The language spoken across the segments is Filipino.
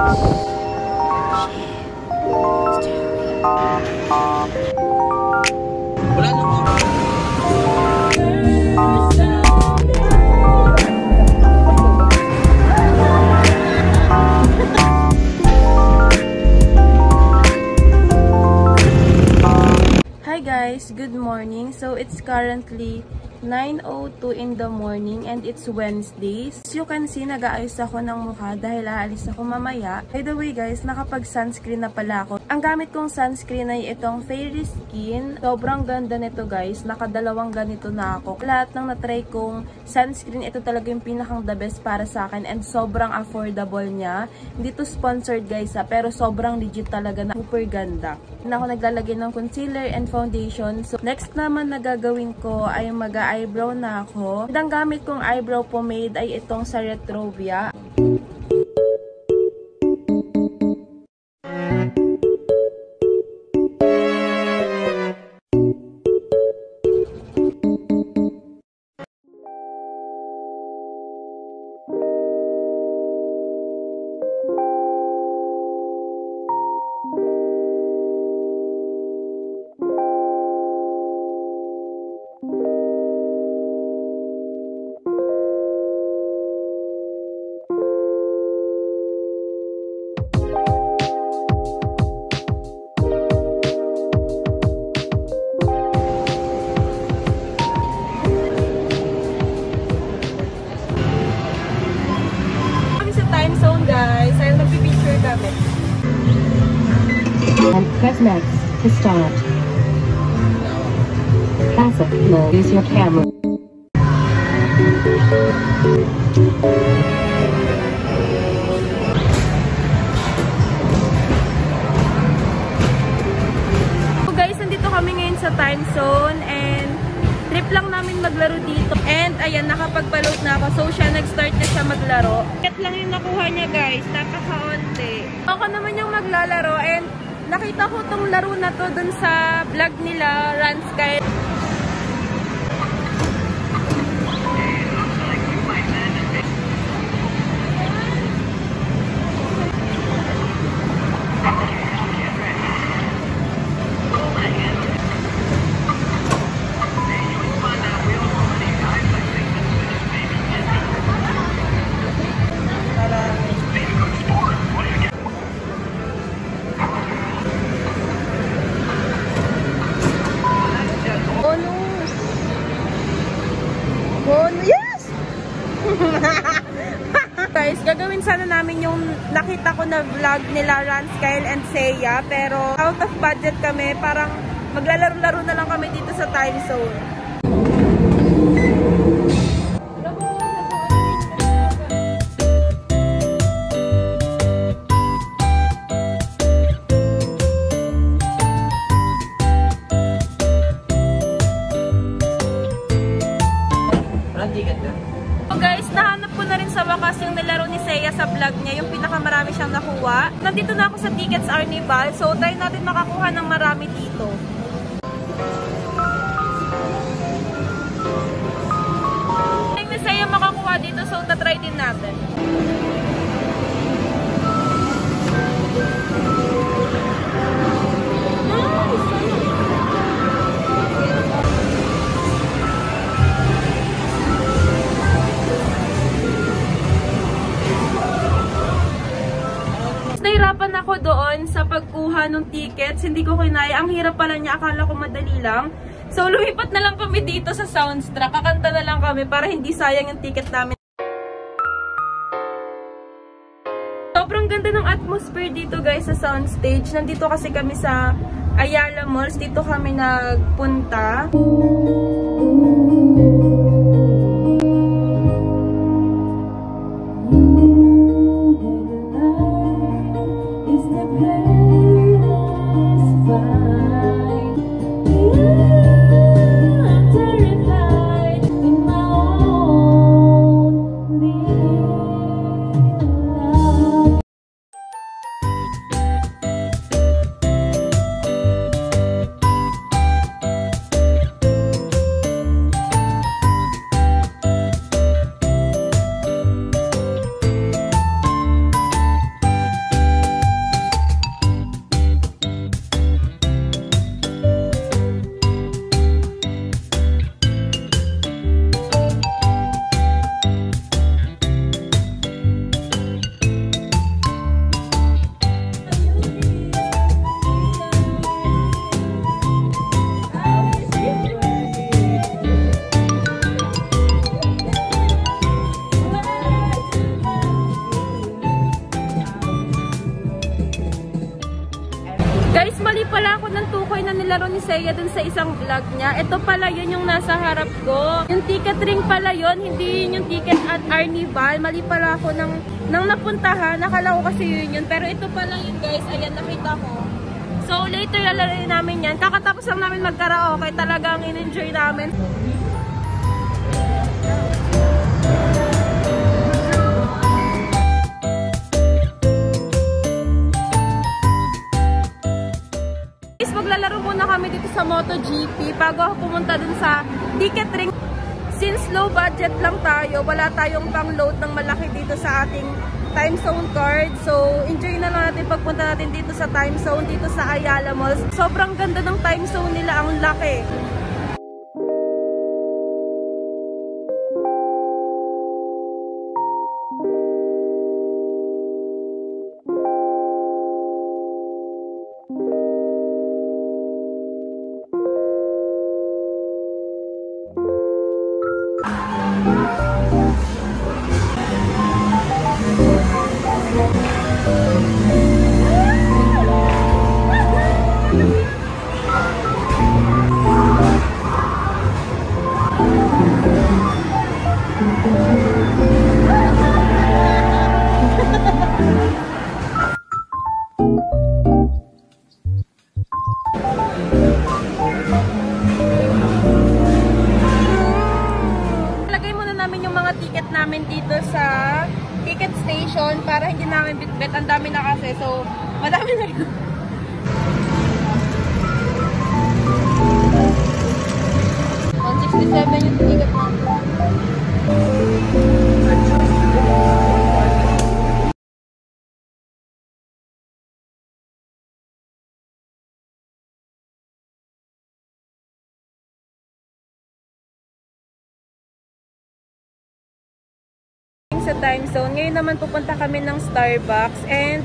Wala naman. Hi guys, good morning. So it's currently 9:02 in the morning and it's Wednesday. As you can see, nag-aayos ako ng mukha dahil aalis ako mamaya. By the way guys, nakapag-sunscreen na pala ako. Ang gamit kong sunscreen ay itong Fairy Skin. Sobrang ganda nito guys. Nakadalawang ganito na ako. Lahat ng natry kong sunscreen, ito talaga yung pinakang the best para sa akin and sobrang affordable niya. Hindi to sponsored guys ha, pero sobrang legit talaga na super ganda. Na ako naglalagay ng concealer and foundation. So next naman na gagawin ko ay mag-eyebrow na ako. Ang gamit kong eyebrow pomade ay itong sa Retrovia. And press next to start. Classic mode. Use your camera. So guys, nandito kami ngayon sa time zone and trip lang namin maglaro dito. And ayan, nakapagpa-load na ako. So siya, nag-start na siya maglaro. Ket lang yung nakuha niya guys, napaka-onti. Ako naman yung maglalaro and nakita ko tong laro na to dun sa vlog nila, Run Sky. Guys, gagawin sana namin yung nakita ko na vlog nila Run, Kyle and Seiya, pero out of budget kami, parang maglalaro-laro na lang kami dito sa time zone. So guys, nahanap ko na rin sa wakas yung nilaro ni Seiya sa vlog niya, yung pinakamarami siyang nakuha. Nandito na ako sa Tickets Arnival, so try natin makakuha ng marami dito. Yung ni Seiya makakuha dito, so tatry din natin. Nahirapan ako doon sa pagkuha ng tickets. Hindi ko kinaya. Ang hirap pala niya. Akala ko madali lang. So, lumipat na lang kami dito sa Soundstruck. Kakanta na lang kami para hindi sayang yung ticket namin. Sobrang ganda ng atmosphere dito guys sa soundstage. Nandito kasi kami sa Ayala Malls. Dito kami nagpunta. Guys, mali pala ako ng tukoy na nilaro ni Seiya dun sa isang vlog niya. Ito pala yun yung nasa harap ko. Yung ticket ring pala yun, hindi yun yung ticket at Arnival. Mali pala ako nang napuntahan. Nakala ko kasi yun. Pero ito pala yun guys. Ayan, nakita ko. So later lalaroin namin yan. Kakatapos lang namin mag-karaoke. Talagang in-enjoy namin. Maglalaro muna kami dito sa MotoGP bago ako pumunta dun sa ticket ring. Since low budget lang tayo, wala tayong pang-load ng malaki dito sa ating time zone card. So, enjoy na lang natin pagpunta natin dito sa time zone, dito sa Ayala Malls. Sobrang ganda ng time zone nila, ang laki. Dito sa ticket station para hindi namin bitbit. Ang dami na kasi. So, madami na yun. $167 yung ticket namin. Sa time zone. Ngayon naman pupunta kami ng Starbucks and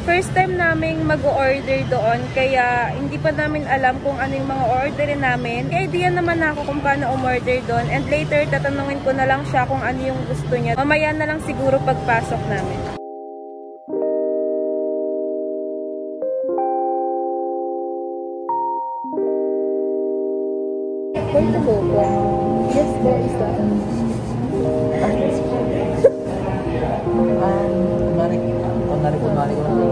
first time naming mag-order doon kaya hindi pa namin alam kung ano yung mga orderin namin. May idea naman ako kung paano umorder doon and later tatanungin ko na lang siya kung ano yung gusto niya. Mamaya na lang siguro pagpasok namin. Where to go? Yes, there is that. Kunwari ko